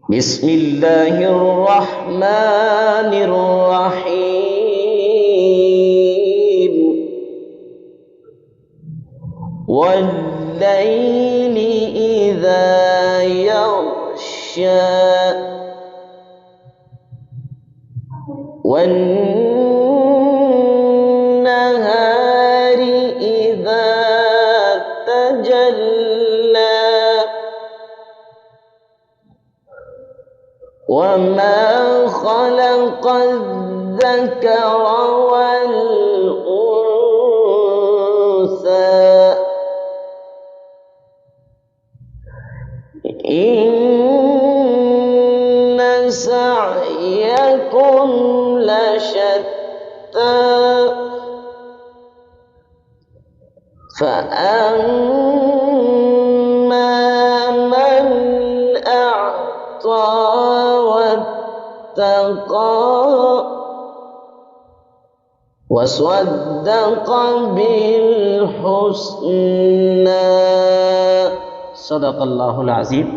بسم الله الرحمن الرحيم والليل إذا يغشى والنهار إذا تجلى وما خلق الذكر والأنثى إن سعيكم لشتى فأما من أعطى واتقى وصدق بالحسنى صدق الله العظيم.